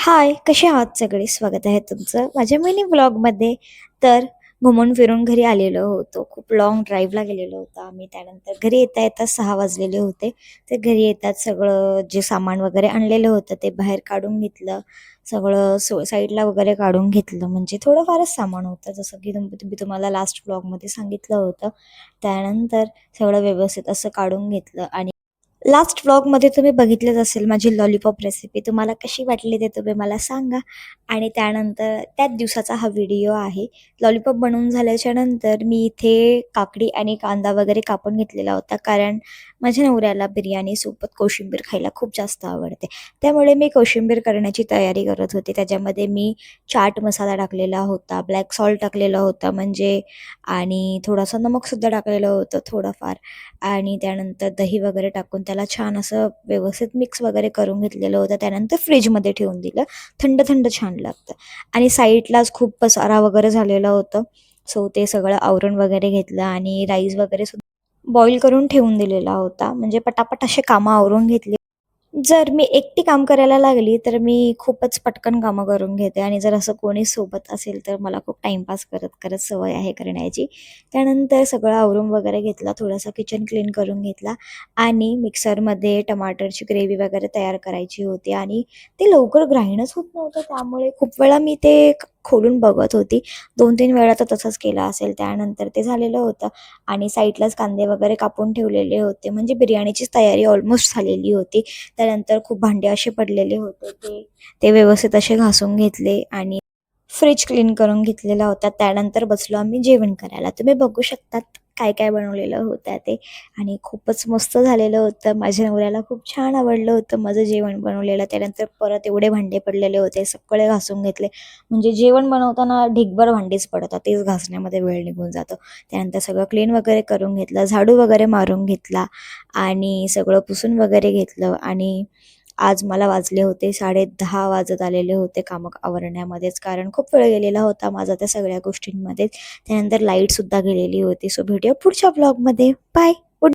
हाय, कसे आहात सगळे? स्वागत आहे तुमचं माझ्या मिनी व्लॉगमध्ये. तर घुमून फिरून घरी आलेलो होतो. खूप लाँग ड्राईव्हला गेलेलो होतो आम्ही. त्यानंतर घरी येता-येता 6 वाजलेले होते. तर घरी येताच सगळं जे सामान वगैरे आणलेलं होतं ते बाहेर काढून घेतलं. सगळं साईडला वगैरे काढून घेतलं. म्हणजे थोडंफारच सामान होतं, जसं की मी तुम्हाला लास्ट व्लॉगमध्ये सांगितलं होतं. त्यानंतर सगळं व्यवस्थित असं काढून घेतलं आणि लास्ट व्लॉगमध्ये तुम्ही बघितलंच असेल माझी लॉलीपॉप रेसिपी. तुम्हाला कशी वाटली ते तुम्ही मला सांगा. आणि त्यानंतर त्याच दिवसाचा हा व्हिडिओ आहे. लॉलीपॉप बनवून झाल्याच्या नंतर मी इथे काकडी आणि कांदा वगैरे कापून घेतलेला होता, कारण माझ्या नवऱ्याला बिर्याणीसोबत कोशिंबीर खायला खूप जास्त आवडते. त्यामुळे मी कोशिंबीर करण्याची तयारी करत होते. त्याच्यामध्ये मी चाट मसाला टाकलेला होता, ब्लॅक सॉल्ट टाकलेला होता म्हणजे, आणि थोडासा नमकसुद्धा टाकलेलं होतं थोडंफार. आणि त्यानंतर दही वगैरे टाकून त्याला छान असं व्यवस्थित मिक्स वगैरे करून घेतलेलं होतं. त्यानंतर फ्रीजमध्ये ठेवून दिलं. थंड थंड छान लागतं. आणि साईडलाच खूप पसारा वगैरे झालेलं होतं. सो ते सगळं आवरून वगैरे घेतलं आणि राईस वगैरे सुद्धा बॉईल करून ठेवून दिलेला होता. म्हणजे पटापट असे कामं आवरून घेतली. जर मी एकटी काम करायला लागली, तर मी खूपच पटकन कामं करून घेते आणि जर असं कोणी सोबत असेल, तर मला खूप टाईमपास करत सवय आहे करण्याची. त्यानंतर सगळं आवरून वगैरे घेतला, थोडासा किचन क्लीन करून घेतला आणि मिक्सरमध्ये टमाटरची ग्रेव्ही वगैरे तयार करायची होती आणि ते लवकर ग्राइंडच होत नव्हतं. त्यामुळे खूप वेळा मी ते खोलून बघत होती. 2-3 वेळा तर तसंच केलं असेल. त्यानंतर ते झालेलं होतं आणि साईडलाच कांदे वगैरे कापून ठेवलेले होते. म्हणजे बिर्याणीचीच तयारी ऑलमोस्ट झालेली होती. त्यानंतर खूप भांडे असे पडलेले होते, ते व्यवस्थित असे घासून घेतले आणि फ्रिज क्लीन करून घेतलेला होता. त्यानंतर बसलो आम्ही जेवण करायला. तुम्ही बघू शकतात काय काय बनवलेलं होतं ते, आणि खूपच मस्त झालेलं होतं. माझ्या नवऱ्याला खूप छान आवडलं होतं माझं जेवण बनवलेलं. त्यानंतर परत एवढे भांडे पडलेले होते, सगळे घासून घेतले. म्हणजे जेवण बनवताना ढिगभर भांडीच पडतात, तेच घासण्यामध्ये वेळ निघून जातो. त्यानंतर सगळं क्लीन वगैरे करून घेतलं, झाडू वगैरे मारून घेतला आणि सगळं पुसून वगैरे घेतलं. आणि आज मला वाजले होते 10:30 वाजत आलेले होते कामं आवरण्यामध्येच, कारण खूप वेळ गेलेला होता माझा त्या सगळ्या गोष्टींमध्येच. त्यानंतर लाईटसुद्धा गेलेली होती. सो भेटूया पुढच्या ब्लॉगमध्ये. बाय.